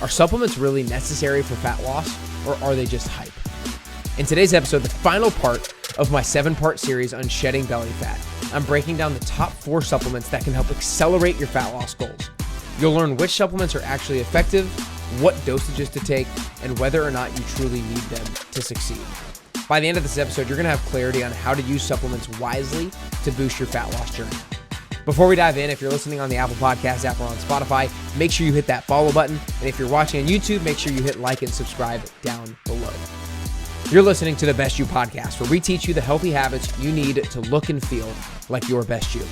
Are supplements really necessary for fat loss, or are they just hype? In today's episode, the final part of my 7-part series on shedding belly fat, I'm breaking down the top 4 supplements that can help accelerate your fat loss goals. You'll learn which supplements are actually effective, what dosages to take, and whether or not you truly need them to succeed. By the end of this episode, you're gonna have clarity on how to use supplements wisely to boost your fat loss journey. Before we dive in, if you're listening on the Apple Podcast app or on Spotify, make sure you hit that follow button. And if you're watching on YouTube, make sure you hit like and subscribe down below. You're listening to the Best You podcast, where we teach you the healthy habits you need to look and feel like your best you.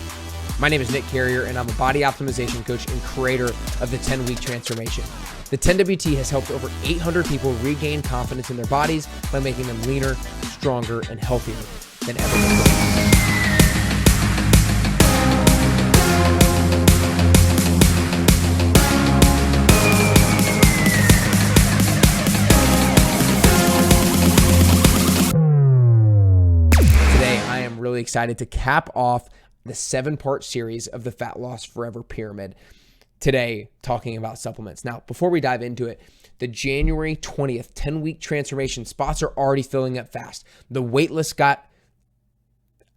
My name is Nick Carrier, and I'm a body optimization coach and creator of the 10-week transformation. The 10WT has helped over 800 people regain confidence in their bodies by making them leaner, stronger, and healthier than ever before. Really excited to cap off the 7-part series of the Fat Loss Forever Pyramid today, talking about supplements. Now, before we dive into it, the January 20th 10-week transformation spots are already filling up fast. The waitlist got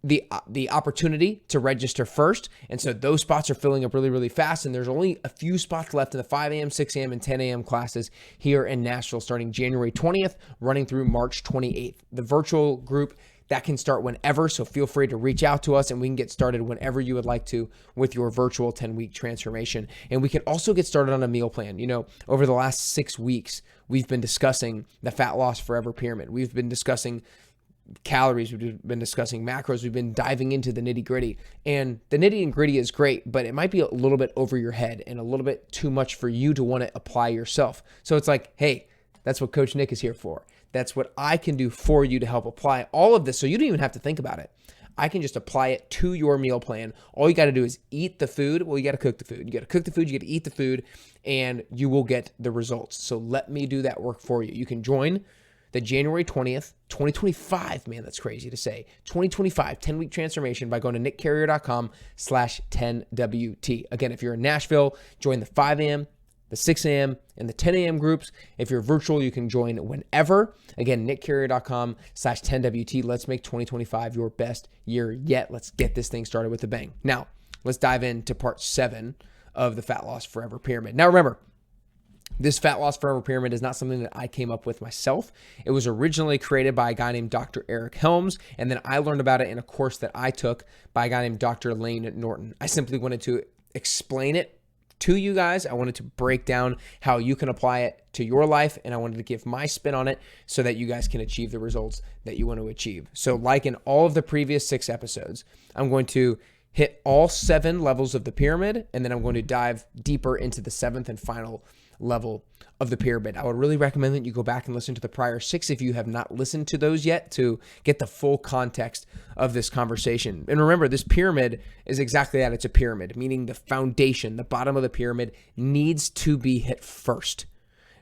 the opportunity to register first, and so those spots are filling up really fast, and there's only a few spots left in the 5 a.m., 6 a.m., and 10 a.m. classes here in Nashville starting January 20th, running through March 28th. The virtual group that can start whenever, so feel free to reach out to us and we can get started whenever you would like to with your virtual 10-week transformation. And we can also get started on a meal plan. You know, over the last 6 weeks, we've been discussing the Fat Loss Forever Pyramid. We've been discussing calories, we've been discussing macros, we've been diving into the nitty gritty. And the nitty and gritty is great, but it might be a little bit over your head and a little bit too much for you to want to apply yourself. So it's like, hey, that's what Coach Nick is here for. That's what I can do for you to help apply all of this. So you don't even have to think about it. I can just apply it to your meal plan. All you got to do is eat the food. Well, you got to cook the food. You got to cook the food, you got to eat the food, and you will get the results. So let me do that work for you. You can join the January 20th, 2025, man, that's crazy to say, 2025 10-week transformation by going to nickcarrier.com/10WT. Again, if you're in Nashville, join the 5 a.m., the 6 a.m. and the 10 a.m. groups. If you're virtual, you can join whenever. Again, nickcarrier.com/10WT. Let's make 2025 your best year yet. Let's get this thing started with a bang. Now, let's dive into part 7 of the Fat Loss Forever Pyramid. Now, remember, this Fat Loss Forever Pyramid is not something that I came up with myself. It was originally created by a guy named Dr. Eric Helms, and then I learned about it in a course that I took by a guy named Dr. Lane Norton. I simply wanted to explain it to you guys. I wanted to break down how you can apply it to your life, and I wanted to give my spin on it so that you guys can achieve the results that you want to achieve. So like in all of the previous 6 episodes, I'm going to hit all 7 levels of the pyramid, and then I'm going to dive deeper into the 7th and final level of the pyramid. I would really recommend that you go back and listen to the prior 6 if you have not listened to those yet, to get the full context of this conversation. And remember, this pyramid is exactly that. It's a pyramid, meaning the foundation, the bottom of the pyramid needs to be hit first.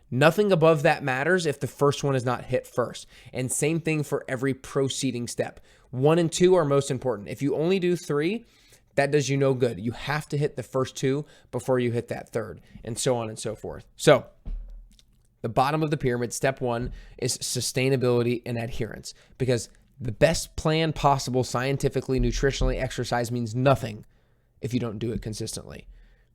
Nothing above that matters if the first one is not hit first. And same thing for every proceeding step. 1 and 2 are most important. If you only do 3, that does you no good. You have to hit the first 2 before you hit that 3rd, and so on and so forth. So the bottom of the pyramid, step 1, is sustainability and adherence, because the best plan possible scientifically, nutritionally, exercise means nothing if you don't do it consistently.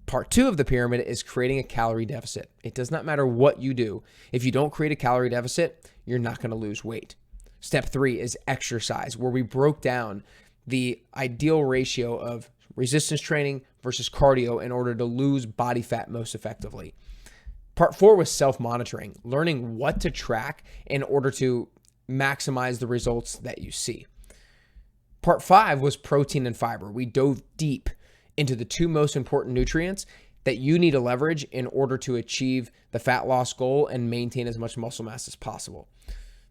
Part 2 of the pyramid is creating a calorie deficit. It does not matter what you do. If you don't create a calorie deficit, you're not going to lose weight. Step 3 is exercise, where we broke down the ideal ratio of resistance training versus cardio in order to lose body fat most effectively. Part 4 was self-monitoring, learning what to track in order to maximize the results that you see. Part 5 was protein and fiber. We dove deep into the 2 most important nutrients that you need to leverage in order to achieve the fat loss goal and maintain as much muscle mass as possible.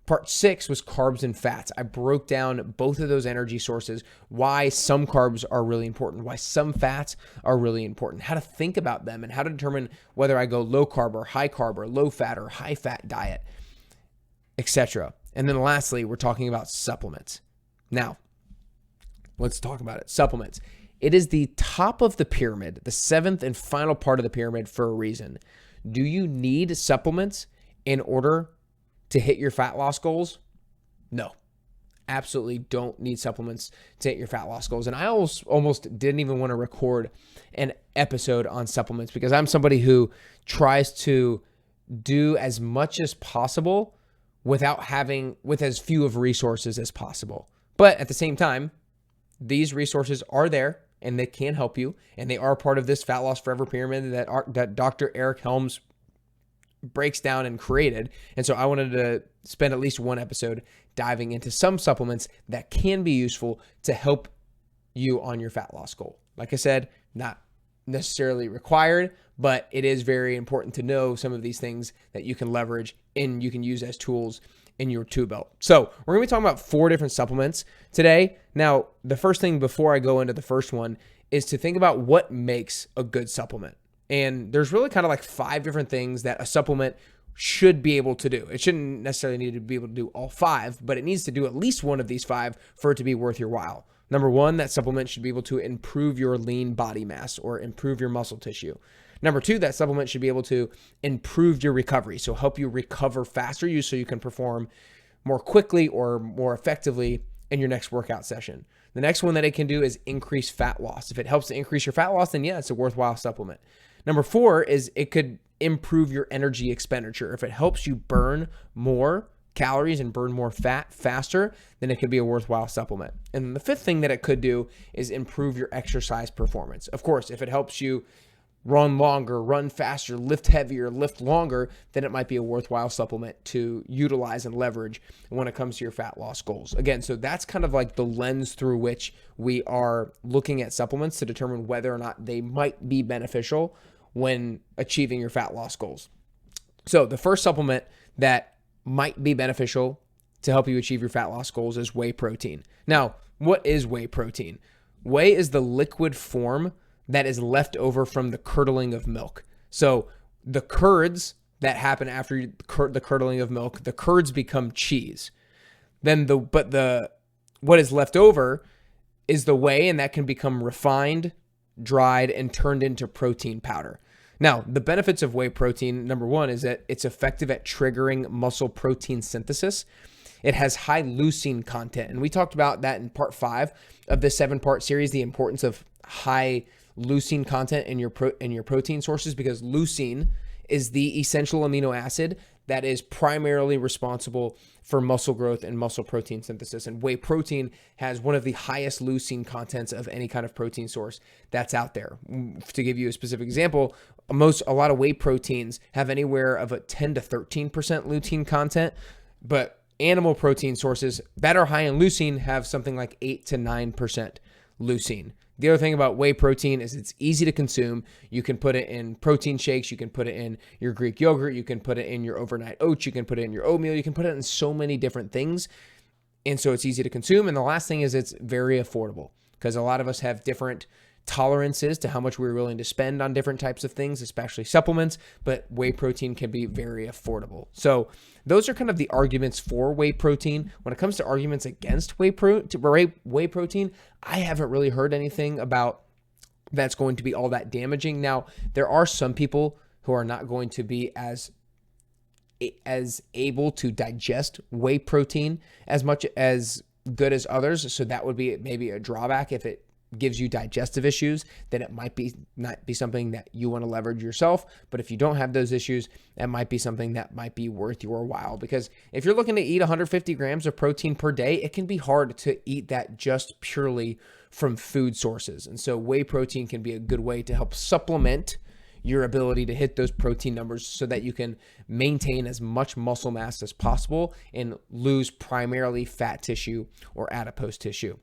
Part 6 was carbs and fats. I broke down both of those energy sources, why some carbs are really important, why some fats are really important, how to think about them, and how to determine whether I go low carb or high carb or low fat or high fat diet, etc. And then lastly, we're talking about supplements. Now, let's talk about it. Supplements. It is the top of the pyramid, the 7th and final part of the pyramid for a reason. Do you need supplements in order to hit your fat loss goals? No. Absolutely don't need supplements to hit your fat loss goals. And I almost didn't even want to record an episode on supplements because I'm somebody who tries to do as much as possible with as few of resources as possible. But at the same time, these resources are there and they can help you. And they are part of this Fat Loss Forever pyramid that Dr. Eric Helms breaks down and created. And so I wanted to spend at least one episode diving into some supplements that can be useful to help you on your fat loss goal. Like I said, not necessarily required, but it is very important to know some of these things that you can leverage and you can use as tools in your tool belt. So we're going to be talking about 4 different supplements today. Now, the first thing before I go into the first one is to think about what makes a good supplement. And there's really kind of like 5 different things that a supplement should be able to do. It shouldn't necessarily need to be able to do all 5, but it needs to do at least one of these 5 for it to be worth your while. Number 1, that supplement should be able to improve your lean body mass or improve your muscle tissue. Number 2, that supplement should be able to improve your recovery, so help you recover faster so you can perform more quickly or more effectively in your next workout session. The next one that it can do is increase fat loss. If it helps to increase your fat loss, then yeah, it's a worthwhile supplement. Number 4 is it could improve your energy expenditure. If it helps you burn more calories and burn more fat faster, then it could be a worthwhile supplement. And then the 5th thing that it could do is improve your exercise performance. Of course, if it helps you run longer, run faster, lift heavier, lift longer, then it might be a worthwhile supplement to utilize and leverage when it comes to your fat loss goals. Again, so that's kind of like the lens through which we are looking at supplements to determine whether or not they might be beneficial when achieving your fat loss goals. So the first supplement that might be beneficial to help you achieve your fat loss goals is whey protein. Now, what is whey protein? Whey is the liquid form that is left over from the curdling of milk. So the curds that happen after the curdling of milk, the curds become cheese. Then what is left over is the whey, and that can become refined, dried, and turned into protein powder. Now, the benefits of whey protein, number 1, is that it's effective at triggering muscle protein synthesis. It has high leucine content, and we talked about that in part 5 of this 7-part series, the importance of high leucine content in your protein sources, because leucine is the essential amino acid that is primarily responsible for muscle growth and muscle protein synthesis. And whey protein has one of the highest leucine contents of any kind of protein source that's out there. To give you a specific example, a lot of whey proteins have anywhere of a 10 to 13% leucine content, but animal protein sources that are high in leucine have something like 8 to 9% leucine. The other thing about whey protein is it's easy to consume. You can put it in protein shakes. You can put it in your Greek yogurt. You can put it in your overnight oats. You can put it in your oatmeal. You can put it in so many different things. And so it's easy to consume. And the last thing is it's very affordable, because a lot of us have different tolerances to how much we're willing to spend on different types of things, especially supplements, but whey protein can be very affordable. So those are kind of the arguments for whey protein. When it comes to arguments against whey protein, I haven't really heard anything about that's going to be all that damaging. Now, there are some people who are not going to be as able to digest whey protein as much as good as others. So that would be maybe a drawback. If it gives you digestive issues, then it might not be something that you want to leverage yourself. But if you don't have those issues, that might be something that might be worth your while. Because if you're looking to eat 150 grams of protein per day, it can be hard to eat that just purely from food sources. And so whey protein can be a good way to help supplement your ability to hit those protein numbers so that you can maintain as much muscle mass as possible and lose primarily fat tissue or adipose tissue.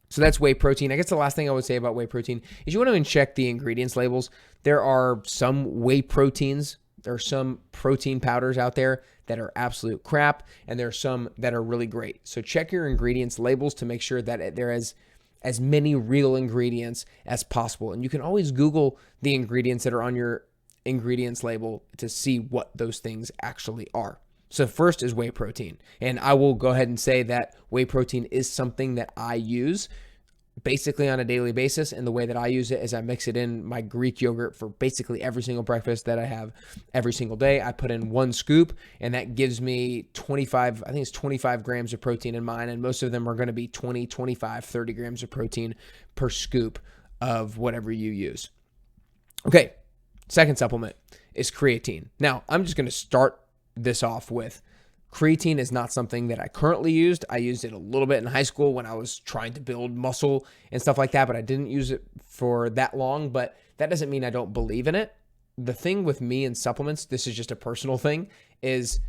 So that's whey protein. I guess the last thing I would say about whey protein is you want to check the ingredients labels. There are some whey proteins, there are some protein powders out there that are absolute crap, and there are some that are really great. So check your ingredients labels to make sure that there is as many real ingredients as possible. And you can always Google the ingredients that are on your ingredients label to see what those things actually are. So first is whey protein. And I will go ahead and say that whey protein is something that I use basically on a daily basis. And the way that I use it is I mix it in my Greek yogurt for basically every single breakfast that I have every single day. I put in 1 scoop, and that gives me 25, I think it's 25 grams of protein in mine. And most of them are going to be 20, 25, 30 grams of protein per scoop of whatever you use. Okay. Second supplement is creatine. Now, I'm just going to start this off with creatine is not something that I currently used. I used it a little bit in high school when I was trying to build muscle and stuff like that, but I didn't use it for that long. But that doesn't mean I don't believe in it. The thing with me and supplements, this is just a personal thing, is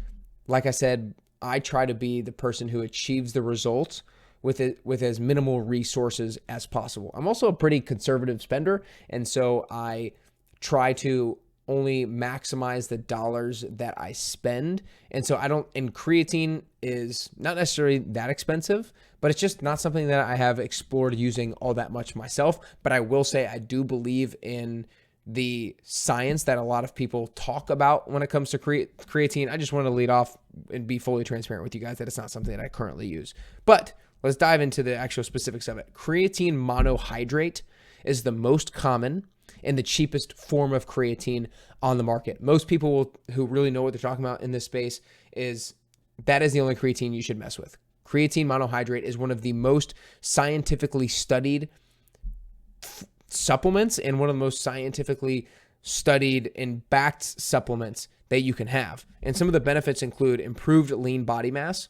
like I said, I try to be the person who achieves the results with as minimal resources as possible. I'm also a pretty conservative spender, and so I try to only maximize the dollars that I spend. And so and creatine is not necessarily that expensive, but it's just not something that I have explored using all that much myself. But I will say I do believe in the science that a lot of people talk about when it comes to creatine. I just want to lead off and be fully transparent with you guys that it's not something that I currently use. But let's dive into the actual specifics of it. Creatine monohydrate is the most common and the cheapest form of creatine on the market. Most people who really know what they're talking about in this space that is the only creatine you should mess with. Creatine monohydrate is one of the most scientifically studied supplements and one of the most scientifically studied and backed supplements that you can have. And some of the benefits include improved lean body mass,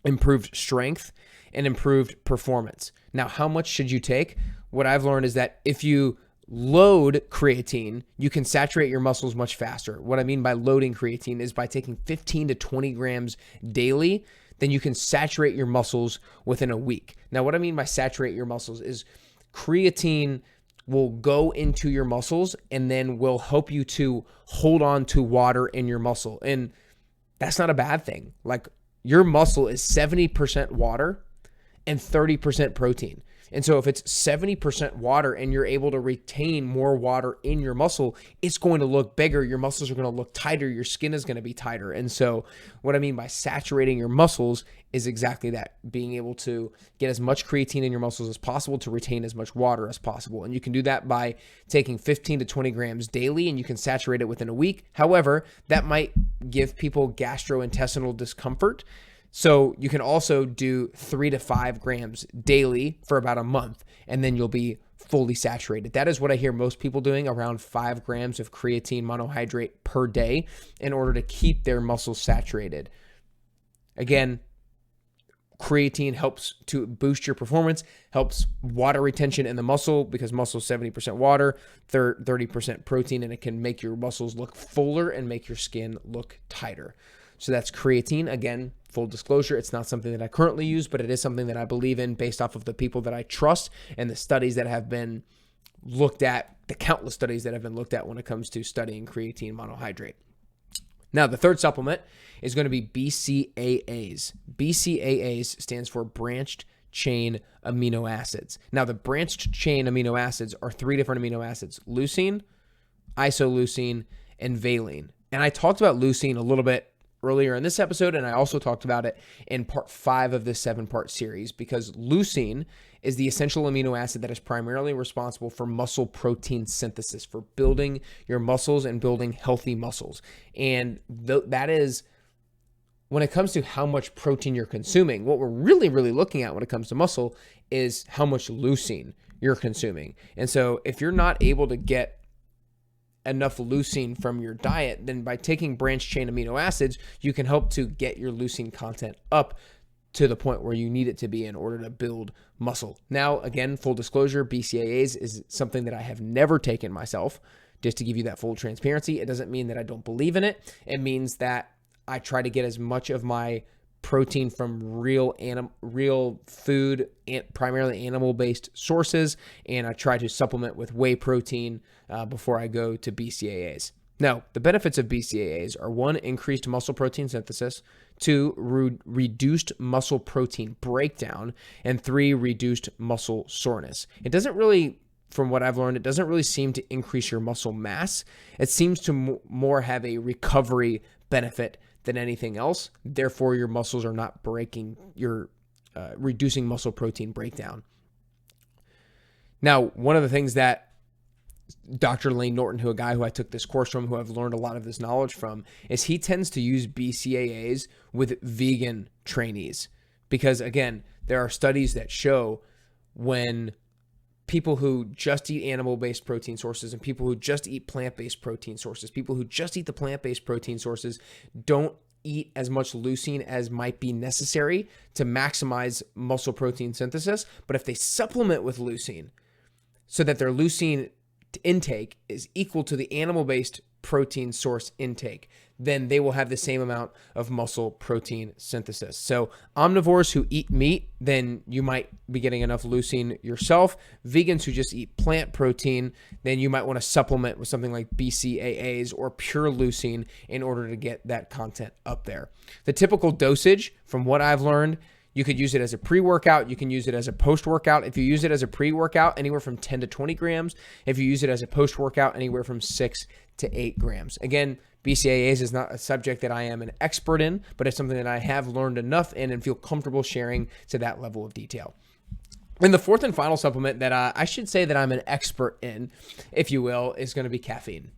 improved strength, and improved performance. Now, how much should you take? What I've learned is that if you load creatine, you can saturate your muscles much faster. What I mean by loading creatine is by taking 15 to 20 grams daily, then you can saturate your muscles within a week. Now, what I mean by saturate your muscles is creatine will go into your muscles and then will help you to hold on to water in your muscle. And that's not a bad thing. Like, your muscle is 70% water and 30% protein. And so if it's 70% water and you're able to retain more water in your muscle, it's going to look bigger. Your muscles are going to look tighter. Your skin is going to be tighter. And so what I mean by saturating your muscles is exactly that, being able to get as much creatine in your muscles as possible to retain as much water as possible. And you can do that by taking 15 to 20 grams daily, and you can saturate it within a week. However, that might give people gastrointestinal discomfort. So you can also do 3 to 5 grams daily for about a month, and then you'll be fully saturated. That is what I hear most people doing, around 5 grams of creatine monohydrate per day in order to keep their muscles saturated. Again, creatine helps to boost your performance, helps water retention in the muscle because muscle is 70% water, 30% protein, and it can make your muscles look fuller and make your skin look tighter. So that's creatine. Again, full disclosure, it's not something that I currently use, but it is something that I believe in based off of the people that I trust and the studies that have been looked at, the countless studies that have been looked at when it comes to studying creatine monohydrate. Now, the third supplement is going to be BCAAs. BCAAs stands for branched chain amino acids. Now, the branched chain amino acids are 3 different amino acids: leucine, isoleucine, and valine. And I talked about leucine a little bit earlier in this episode, and I also talked about it in part 5 of this 7-part series, because leucine is the essential amino acid that is primarily responsible for muscle protein synthesis, for building your muscles and building healthy muscles. And that is, when it comes to how much protein you're consuming, what we're really, really looking at when it comes to muscle is how much leucine you're consuming. And so if you're not able to get enough leucine from your diet, then by taking branched chain amino acids, you can help to get your leucine content up to the point where you need it to be in order to build muscle. Now, again, full disclosure, BCAAs is something that I have never taken myself, just to give you that full transparency. It doesn't mean that I don't believe in it. It means that I try to get as much of my protein from real food, and primarily animal-based sources, and I try to supplement with whey protein before I go to BCAAs. Now, the benefits of BCAAs are: 1, increased muscle protein synthesis; 2, reduced muscle protein breakdown; and 3, reduced muscle soreness. It doesn't really, from what I've learned, it doesn't really seem to increase your muscle mass. It seems to more have a recovery benefit than anything else. Therefore, your muscles are not breaking, you're reducing muscle protein breakdown. Now, one of the things that Dr. Lane Norton, a guy who I took this course from, who I've learned a lot of this knowledge from, is he tends to use BCAAs with vegan trainees. Because again, there are studies that show when people who just eat animal-based protein sources and people who just eat plant-based protein sources, people who just eat the plant-based protein sources don't eat as much leucine as might be necessary to maximize muscle protein synthesis. But if they supplement with leucine so that their leucine intake is equal to the animal-based protein source intake, then they will have the same amount of muscle protein synthesis. So omnivores who eat meat, then you might be getting enough leucine yourself. Vegans who just eat plant protein, then you might want to supplement with something like BCAAs or pure leucine in order to get that content up there. The typical dosage, from what I've learned, you could use it as a pre-workout. You can use it as a post-workout. If you use it as a pre-workout, anywhere from 10 to 20 grams. If you use it as a post-workout, anywhere from 6 to 8 grams. Again, BCAAs is not a subject that I am an expert in, but it's something that I have learned enough in and feel comfortable sharing to that level of detail. And the fourth and final supplement that I should say that I'm an expert in, if you will, is going to be caffeine.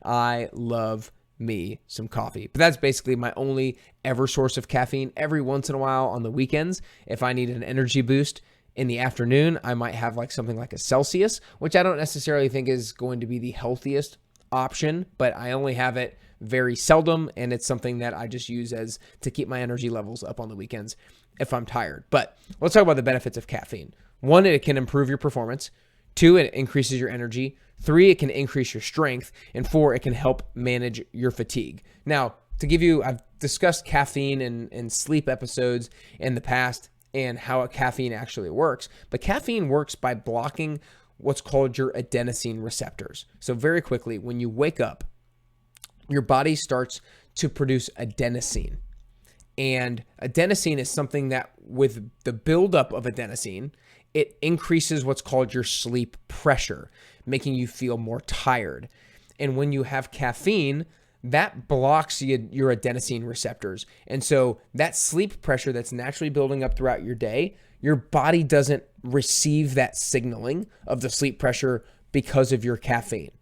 I love me some coffee, but that's basically my only ever source of caffeine. Every once in a while on the weekends, if I need an energy boost in the afternoon, I might have like something like a Celsius, which I don't necessarily think is going to be the healthiest option, but I only have it very seldom, and it's something that I just use as to keep my energy levels up on the weekends if I'm tired. But let's talk about the benefits of caffeine. 1, it can improve your performance. 2, it increases your energy. 3, it can increase your strength. And 4, it can help manage your fatigue. Now, to give you, I've discussed caffeine in sleep episodes in the past and how caffeine actually works. But caffeine works by blocking what's called your adenosine receptors. So very quickly, when you wake up, your body starts to produce adenosine. And adenosine is something that with the buildup of adenosine, it increases what's called your sleep pressure, making you feel more tired. And when you have caffeine, that blocks your adenosine receptors. And so that sleep pressure that's naturally building up throughout your day, your body doesn't receive that signaling of the sleep pressure because of your caffeine.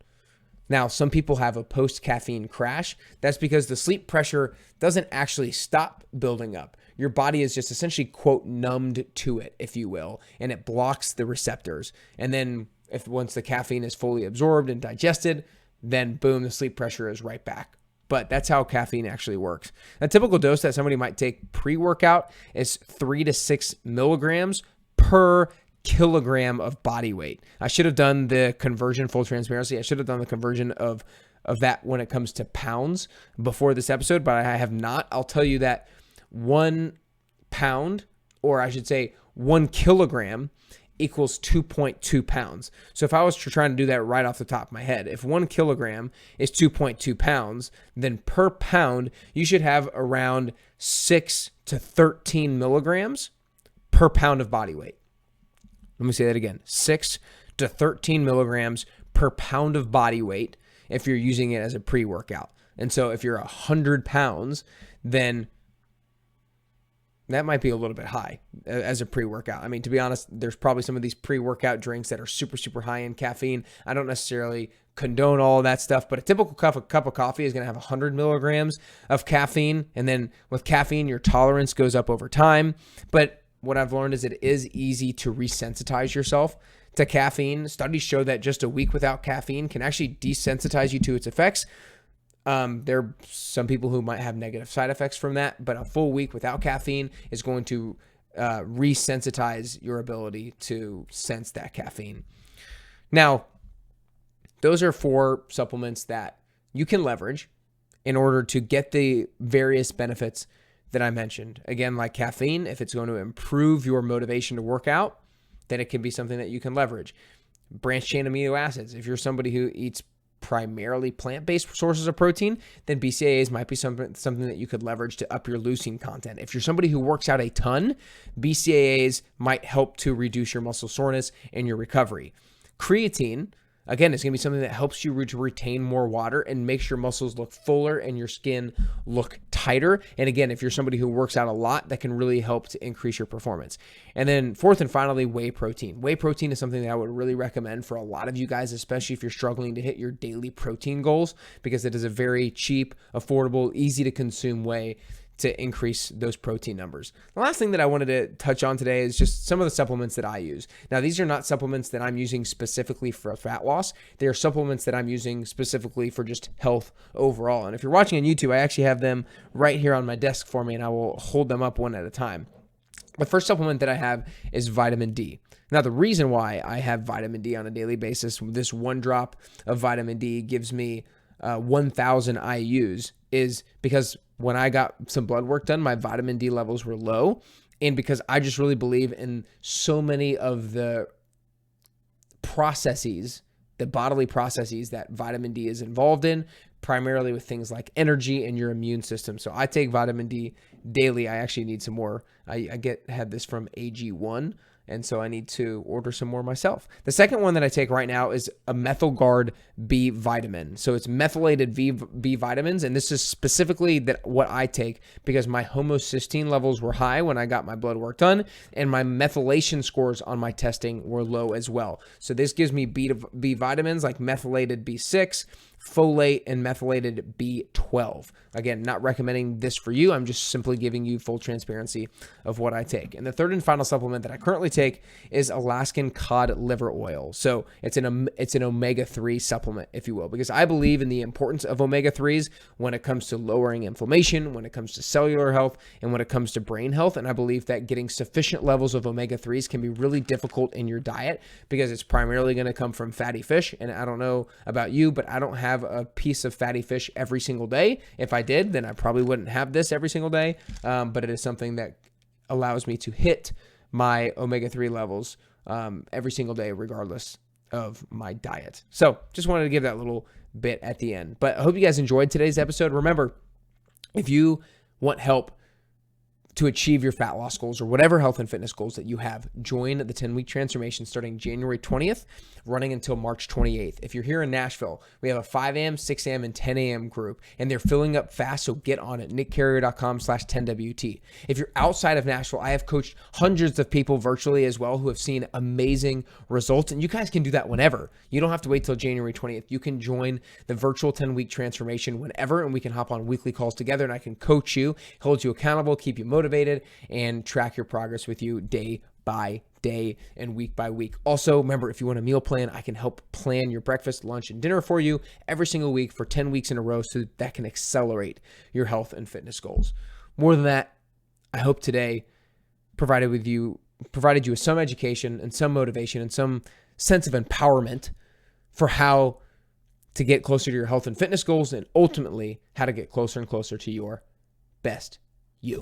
Now, some people have a post-caffeine crash. That's because the sleep pressure doesn't actually stop building up. Your body is just essentially, quote, numbed to it, if you will, and it blocks the receptors. And then once the caffeine is fully absorbed and digested, then boom, the sleep pressure is right back. But that's how caffeine actually works. A typical dose that somebody might take pre-workout is 3 to 6 milligrams per kilogram of body weight. I should have done the conversion, full transparency. I should have done the conversion of that when it comes to pounds before this episode, but I have not. I'll tell you that 1 pound, or I should say 1 kilogram, equals 2.2 pounds. So if I was trying to do that right off the top of my head, if 1 kilogram is 2.2 pounds, then per pound, you should have around 6 to 13 milligrams per pound of body weight. Let me say that again, 6 to 13 milligrams per pound of body weight if you're using it as a pre-workout. And so if you're 100 pounds, then that might be a little bit high as a pre-workout. I mean, to be honest, there's probably some of these pre-workout drinks that are super, super high in caffeine. I don't necessarily condone all of that stuff, but a typical cup of coffee is going to have 100 milligrams of caffeine. And then with caffeine, your tolerance goes up over time. But what I've learned is it is easy to resensitize yourself to caffeine. Studies show that just a week without caffeine can actually desensitize you to its effects. There are some people who might have negative side effects from that, but a full week without caffeine is going to resensitize your ability to sense that caffeine. Now, those are 4 supplements that you can leverage in order to get the various benefits that I mentioned. Again, like caffeine, if it's going to improve your motivation to work out, then it can be something that you can leverage. Branched chain amino acids. If you're somebody who eats primarily plant-based sources of protein, then BCAAs might be something that you could leverage to up your leucine content. If you're somebody who works out a ton, BCAAs might help to reduce your muscle soreness and your recovery. Creatine, Again, it's going to be something that helps you to retain more water and makes your muscles look fuller and your skin look tighter. And again, if you're somebody who works out a lot, that can really help to increase your performance. And then fourth and finally, whey protein. Whey protein is something that I would really recommend for a lot of you guys, especially if you're struggling to hit your daily protein goals, because it is a very cheap, affordable, easy to consume way to increase those protein numbers. The last thing that I wanted to touch on today is just some of the supplements that I use. Now, these are not supplements that I'm using specifically for fat loss. They are supplements that I'm using specifically for just health overall. And if you're watching on YouTube, I actually have them right here on my desk for me, and I will hold them up one at a time. The first supplement that I have is vitamin D. Now, the reason why I have vitamin D on a daily basis, this one drop of vitamin D gives me 1,000 IUs, is because when I got some blood work done, my vitamin D levels were low. And because I just really believe in so many of the processes, the bodily processes that vitamin D is involved in, primarily with things like energy and your immune system. So I take vitamin D daily. I actually need some more. I had this from AG1. And so I need to order some more myself. The second one that I take right now is a MethylGuard B vitamin. So it's methylated B vitamins. And this is specifically what I take because my homocysteine levels were high when I got my blood work done. And my methylation scores on my testing were low as well. So this gives me B vitamins like methylated B6, folate, and methylated B12. Again, not recommending this for you. I'm just simply giving you full transparency of what I take. And the third and final supplement that I currently take is Alaskan cod liver oil. So it's an omega-3 supplement, if you will, because I believe in the importance of omega-3s when it comes to lowering inflammation, when it comes to cellular health, and when it comes to brain health. And I believe that getting sufficient levels of omega-3s can be really difficult in your diet because it's primarily going to come from fatty fish. And I don't know about you, but I don't have a piece of fatty fish every single day. If I did, then I probably wouldn't have this every single day. But it is something that allows me to hit my omega-3 levels every single day, regardless of my diet. So just wanted to give that little bit at the end. But I hope you guys enjoyed today's episode. Remember, if you want help to achieve your fat loss goals or whatever health and fitness goals that you have, join the 10-week transformation starting January 20th, running until March 28th. If you're here in Nashville, we have a 5 a.m., 6 a.m., and 10 a.m. group, and they're filling up fast, so get on it, nickcarrier.com/10WT. If you're outside of Nashville, I have coached hundreds of people virtually as well who have seen amazing results, and you guys can do that whenever. You don't have to wait till January 20th. You can join the virtual 10-week transformation whenever, and we can hop on weekly calls together, and I can coach you, hold you accountable, keep you motivated, and track your progress with you day by day and week by week. Also, remember, if you want a meal plan, I can help plan your breakfast, lunch, and dinner for you every single week for 10 weeks in a row so that can accelerate your health and fitness goals. More than that, I hope today provided you with some education and some motivation and some sense of empowerment for how to get closer to your health and fitness goals and ultimately how to get closer and closer to your best you.